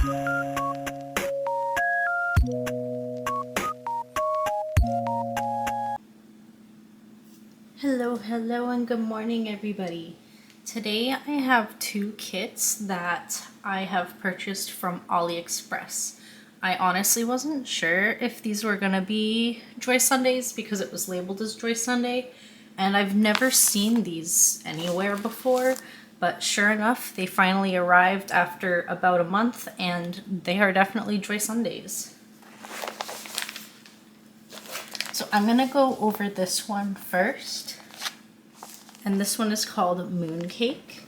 Hello, and good morning, everybody. Today I have two kits that I have purchased from Aliexpress. I honestly wasn't sure if these were gonna be Joy Sundays because it was labeled as Joy Sunday, and I've never seen these anywhere before, but sure enough, they finally arrived after about a month, and they are definitely Joy Sundays. So I'm gonna go over this one first. And this one is called Mooncake.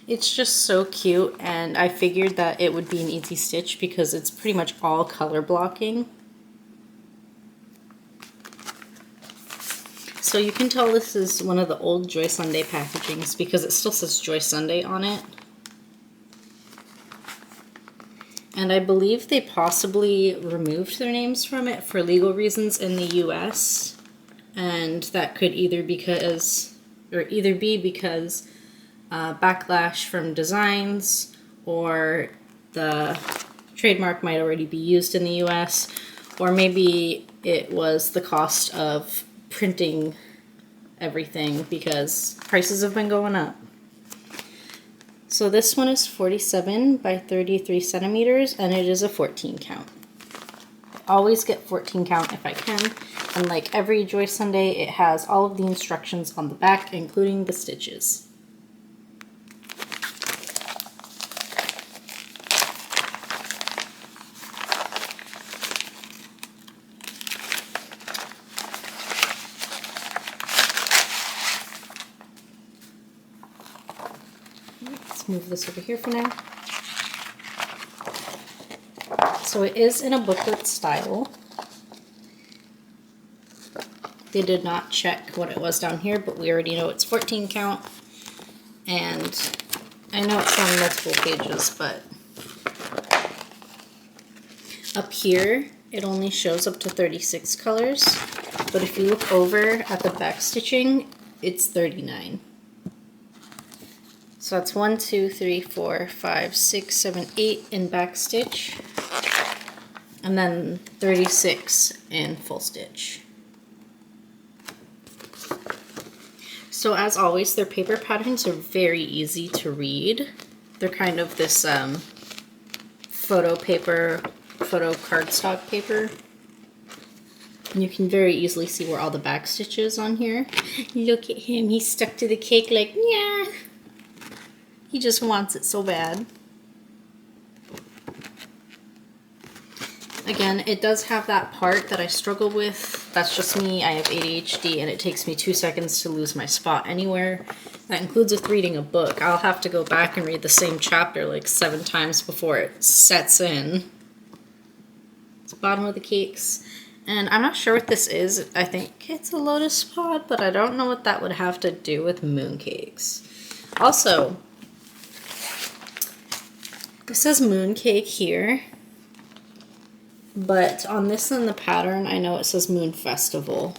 It's just so cute, and I figured that it would be an easy stitch because it's pretty much all color blocking. So you can tell this is one of the old Joy Sunday packagings because it still says Joy Sunday on it. And I believe they possibly removed their names from it for legal reasons in the US. And that could either be because backlash from designs, or the trademark might already be used in the US, or maybe it was the cost of printing everything because prices have been going up. So this one is 47 by 33 centimeters, and it is a 14 count. I always get 14 count if I can, and like every Joy Sunday, it has all of the instructions on the back, including the stitches. Let's move this over here for now. So it is in a booklet style. They did not check what it was down here, but we already know it's 14 count. And I know it's on multiple pages, but up here it only shows up to 36 colors. But if you look over at the back stitching, it's 39. So that's 1, 2, 3, 4, 5, 6, 7, 8 in back stitch, and then 36 in full stitch. So as always, their paper patterns are very easy to read. They're kind of this photo cardstock paper. And you can very easily see where all the back stitches on here. Look at him, he's stuck to the cake like, yeah. He just wants it so bad. Again, it does have that part that I struggle with. That's just me. I have ADHD and it takes me 2 seconds to lose my spot anywhere. That includes with reading a book. I'll have to go back and read the same chapter like 7 times before it sets in. It's the bottom of the cakes. And I'm not sure what this is. I think it's a lotus pod, but I don't know what that would have to do with mooncakes. Also, this says mooncake here, but on this and the pattern, I know it says Moon Festival.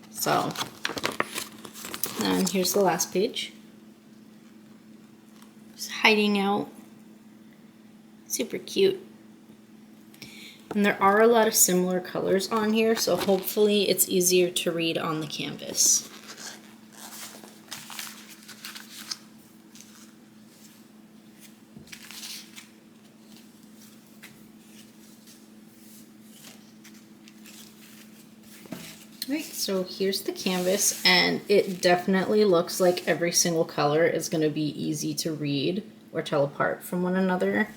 So, and here's the last page. Just hiding out. Super cute. And there are a lot of similar colors on here, so hopefully it's easier to read on the canvas. Alright, so here's the canvas, and it definitely looks like every single color is going to be easy to read or tell apart from one another.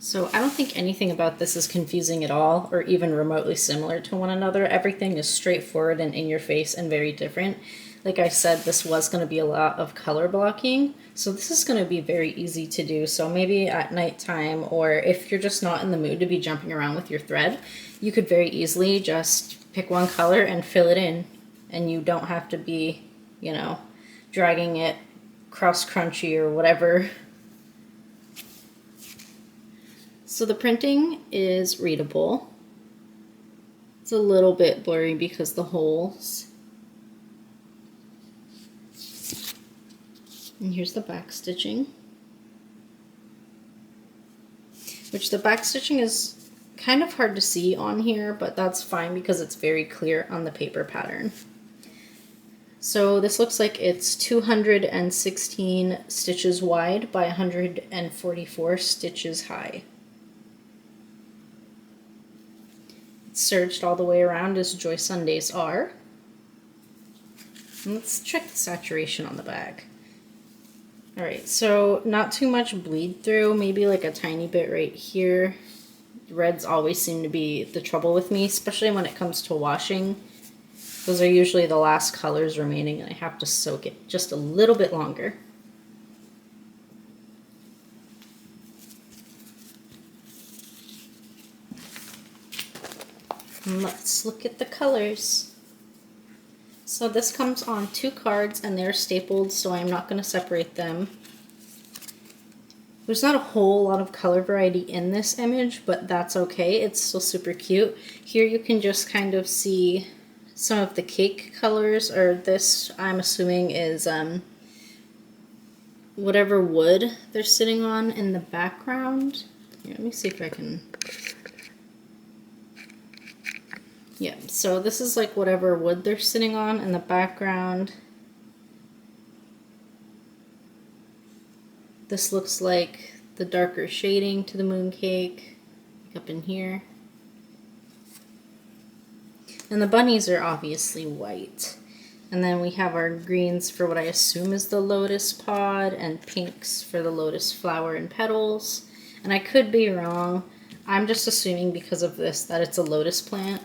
So I don't think anything about this is confusing at all or even remotely similar to one another. Everything is straightforward and in your face and very different. Like I said, this was going to be a lot of color blocking, so this is going to be very easy to do. So maybe at nighttime, or if you're just not in the mood to be jumping around with your thread, you could very easily just pick one color and fill it in, and you don't have to be, you know, dragging it cross crunchy or whatever. So the printing is readable. It's a little bit blurry because the holes. And here's the back stitching. Which the back stitching is kind of hard to see on here, but that's fine because it's very clear on the paper pattern. So this looks like it's 216 stitches wide by 144 stitches high. It's serged all the way around as Joy Sundays are. And let's check the saturation on the back. Alright, so not too much bleed through, maybe like a tiny bit right here. Reds always seem to be the trouble with me, especially when it comes to washing. Those are usually the last colors remaining and I have to soak it just a little bit longer. And let's look at the colors. So this comes on 2 cards and they're stapled, so I'm not going to separate them. There's not a whole lot of color variety in this image, but that's okay. It's still super cute. Here you can just kind of see some of the cake colors, or this I'm assuming is whatever wood they're sitting on in the background. Here, let me see if I can... Yeah, so this is like whatever wood they're sitting on in the background. This looks like the darker shading to the mooncake up in here. And the bunnies are obviously white. And then we have our greens for what I assume is the lotus pod, and pinks for the lotus flower and petals. And I could be wrong. I'm just assuming because of this that it's a lotus plant.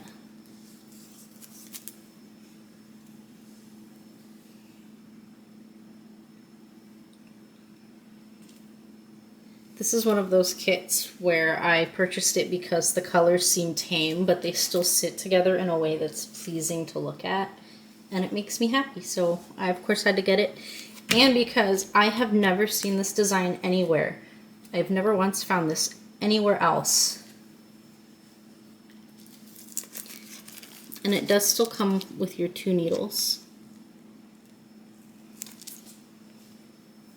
This is one of those kits where I purchased it because the colors seem tame, but they still sit together in a way that's pleasing to look at. And it makes me happy, so I of course had to get it. And because I have never seen this design anywhere. I've never once found this anywhere else. And it does still come with your 2 needles.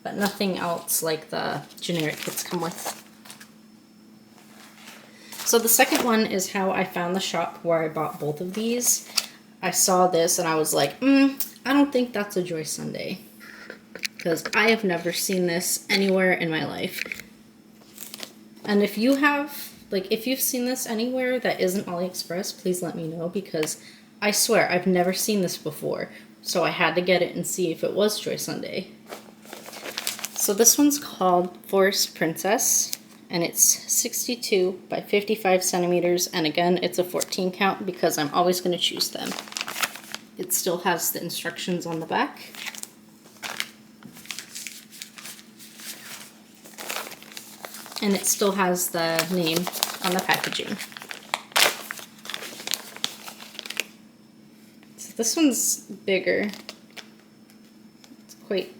But nothing else like the generic kits come with. So the second one is how I found the shop where I bought both of these. I saw this and I was like, I don't think that's a Joy Sunday. Because I have never seen this anywhere in my life. And if you have, if you've seen this anywhere that isn't Aliexpress, please let me know, because I swear I've never seen this before. So I had to get it and see if it was Joy Sunday. So this one's called Forest Princess, and it's 62 by 55 centimeters, and again, it's a 14 count because I'm always going to choose them. It still has the instructions on the back. And it still has the name on the packaging. So this one's bigger. It's quite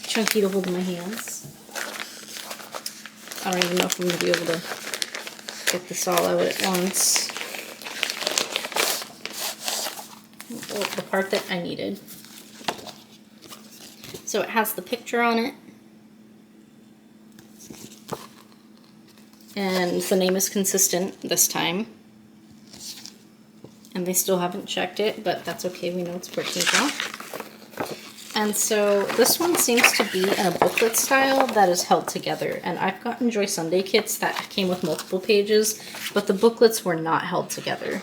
chunky to hold in my hands. I don't even know if I'm going to be able to get this all out at once. Oh, the part that I needed. So it has the picture on it. And the name is consistent this time. And they still haven't checked it, but that's okay, we know it's 14 count. And so this one seems to be in a booklet style that is held together. And I've gotten Joy Sunday kits that came with multiple pages, but the booklets were not held together.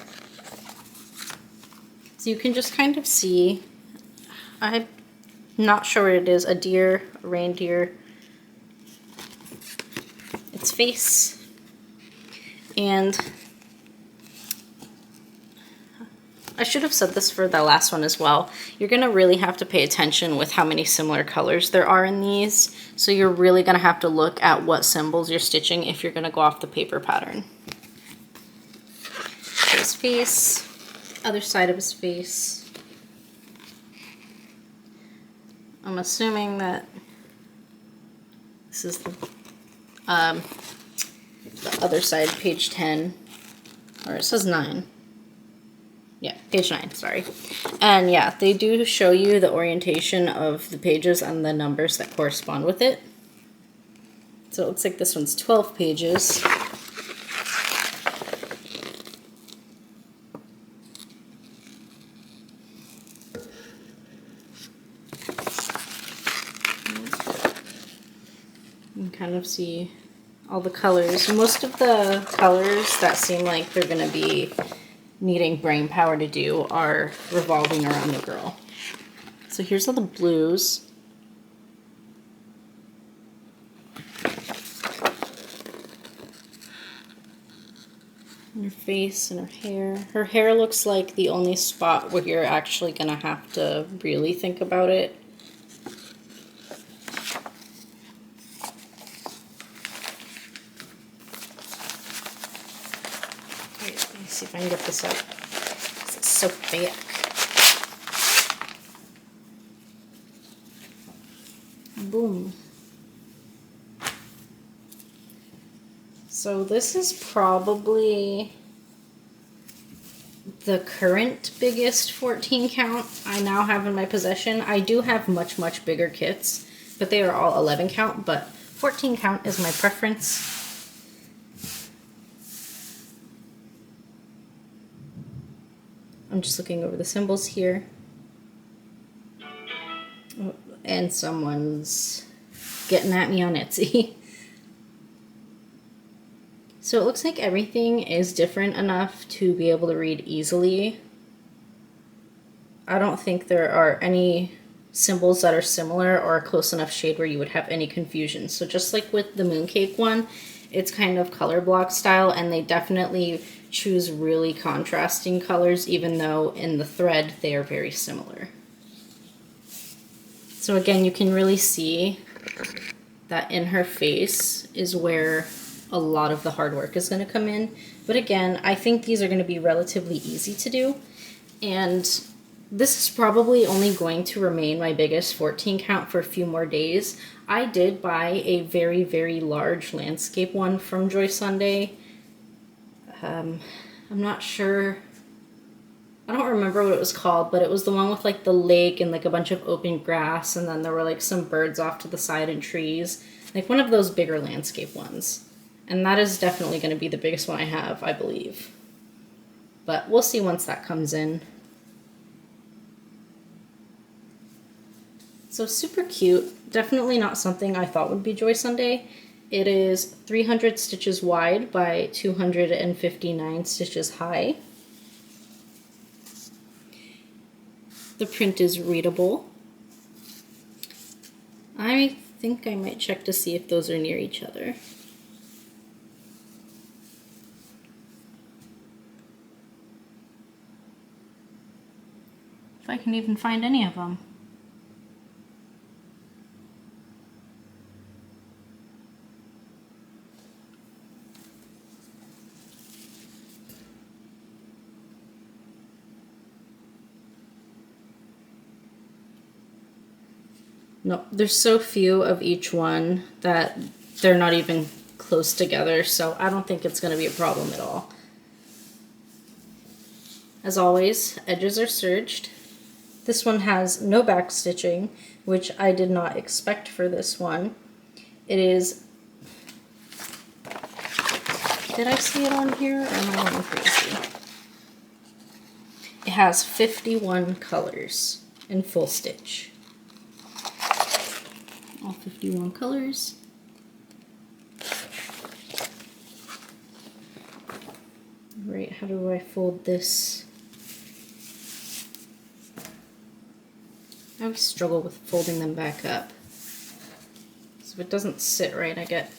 So you can just kind of see, I'm not sure what it is, a deer, a reindeer, its face, and I should have said this for the last one as well. You're going to really have to pay attention with how many similar colors there are in these. So you're really going to have to look at what symbols you're stitching if you're going to go off the paper pattern. His face, other side of his face. I'm assuming that This is the other side, page 10, or it says 9. Yeah, page 9, sorry. And yeah, they do show you the orientation of the pages and the numbers that correspond with it. So it looks like this one's 12 pages. You can kind of see all the colors. Most of the colors that seem like they're going to be needing brain power to do are revolving around the girl. So here's all the blues. And her face and her hair. Her hair looks like the only spot where you're actually going to have to really think about it. Wait, let me see if I can get this up. It's so thick. Boom. So this is probably the current biggest 14 count I now have in my possession. I do have much, much bigger kits, but they are all 11 count, but 14 count is my preference. I'm just looking over the symbols here. Oh, and someone's getting at me on Etsy. So it looks like everything is different enough to be able to read easily. I don't think there are any symbols that are similar or a close enough shade where you would have any confusion. So just like with the mooncake one, it's kind of color block style, and they definitely choose really contrasting colors, even though in the thread they are very similar. So again, you can really see that in her face is where a lot of the hard work is going to come in. But again, I think these are going to be relatively easy to do. And this is probably only going to remain my biggest 14 count for a few more days. I did buy a very, very large landscape one from Joy Sunday. I'm not sure. I don't remember what it was called, but it was the one with like the lake and like a bunch of open grass, and then there were like some birds off to the side and trees. Like one of those bigger landscape ones. And that is definitely going to be the biggest one I have, I believe. But we'll see once that comes in. So super cute. Definitely not something I thought would be Joy Sunday. It is 300 stitches wide by 259 stitches high. The print is readable. I think I might check to see if those are near each other. If I can even find any of them. No, there's so few of each one that they're not even close together, so I don't think it's going to be a problem at all. As always, edges are serged. This one has no back stitching, which I did not expect for this one. It is... Did I see it on here, or am I going crazy? It has 51 colors in full stitch. All 51 colors. Right, how do I fold this? I always struggle with folding them back up. So if it doesn't sit right, I get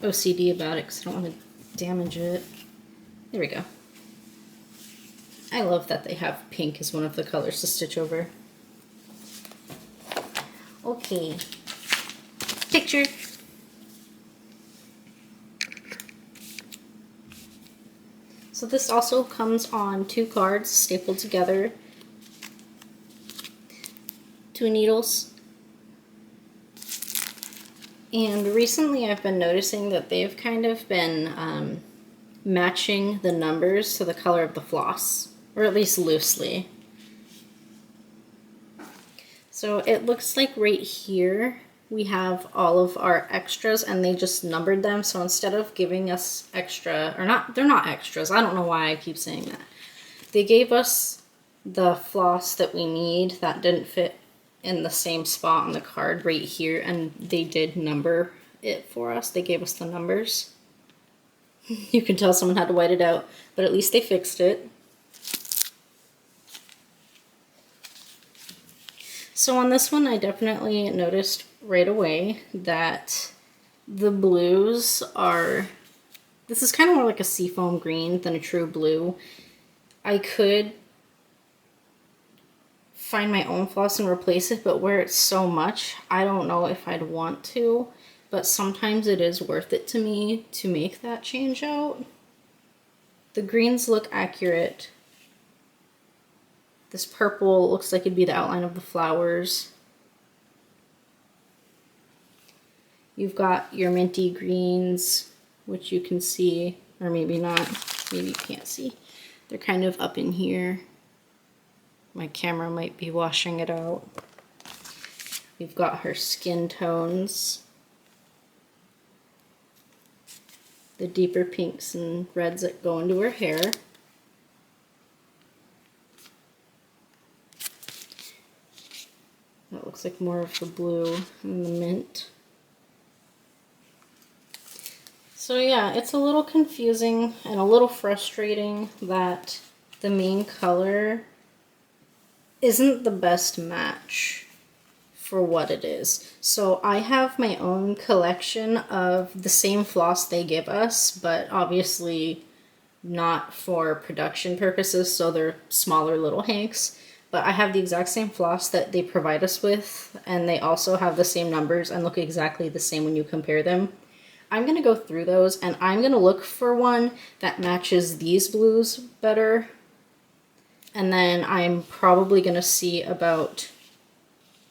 OCD about it because I don't want to damage it. There we go. I love that they have pink as one of the colors to stitch over. Okay. Picture. So this also comes on 2 cards stapled together. 2 needles. And recently I've been noticing that they've kind of been matching the numbers to the color of the floss, or at least loosely. So it looks like right here we have all of our extras and they just numbered them. So instead of giving us extra, or not, they're not extras. I don't know why I keep saying that. They gave us the floss that we need that didn't fit in the same spot on the card right here, and they did number it for us. They gave us the numbers. You can tell someone had to white it out, but at least they fixed it. So on this one, I definitely noticed right away that the blues are, this is kind of more like a seafoam green than a true blue. I could find my own floss and replace it, but where it's so much, I don't know if I'd want to, but sometimes it is worth it to me to make that change out. The greens look accurate. This purple looks like it'd be the outline of the flowers. You've got your minty greens, which you can see, or maybe not, maybe you can't see. They're kind of up in here. My camera might be washing it out. We've got her skin tones. The deeper pinks and reds that go into her hair. That looks like more of the blue and the mint. So yeah, it's a little confusing and a little frustrating that the main color isn't the best match for what it is. So I have my own collection of the same floss they give us, but obviously not for production purposes, so they're smaller little hanks. But I have the exact same floss that they provide us with, and they also have the same numbers and look exactly the same when you compare them. I'm going to go through those, and I'm going to look for one that matches these blues better. And then I'm probably going to see about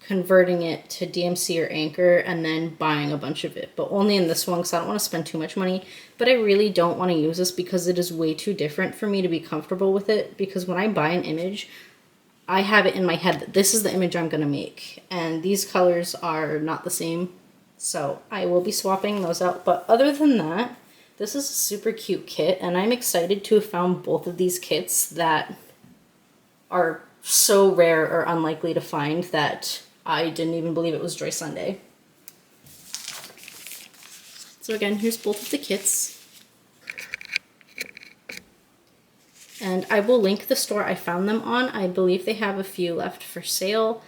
converting it to DMC or Anchor and then buying a bunch of it. But only in this one because I don't want to spend too much money. But I really don't want to use this because it is way too different for me to be comfortable with it. Because when I buy an image, I have it in my head that this is the image I'm going to make. And these colors are not the same. So I will be swapping those out. But other than that, this is a super cute kit. And I'm excited to have found both of these kits that are so rare or unlikely to find that I didn't even believe it was Joy Sunday. So again, here's both of the kits. And I will link the store I found them on. I believe they have a few left for sale.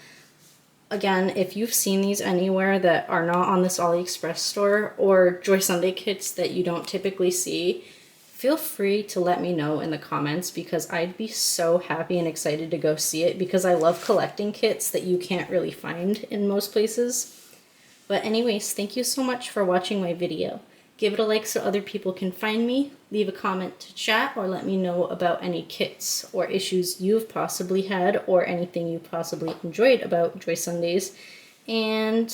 Again, if you've seen these anywhere that are not on this Aliexpress store or Joy Sunday kits that you don't typically see, feel free to let me know in the comments because I'd be so happy and excited to go see it because I love collecting kits that you can't really find in most places. But anyways, thank you so much for watching my video. Give it a like so other people can find me. Leave a comment to chat or let me know about any kits or issues you've possibly had or anything you possibly enjoyed about Joy Sundays. And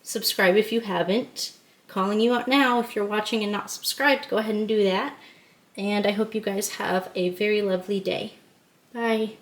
subscribe if you haven't. Calling you out now if you're watching and not subscribed, go ahead and do that. And I hope you guys have a very lovely day. Bye.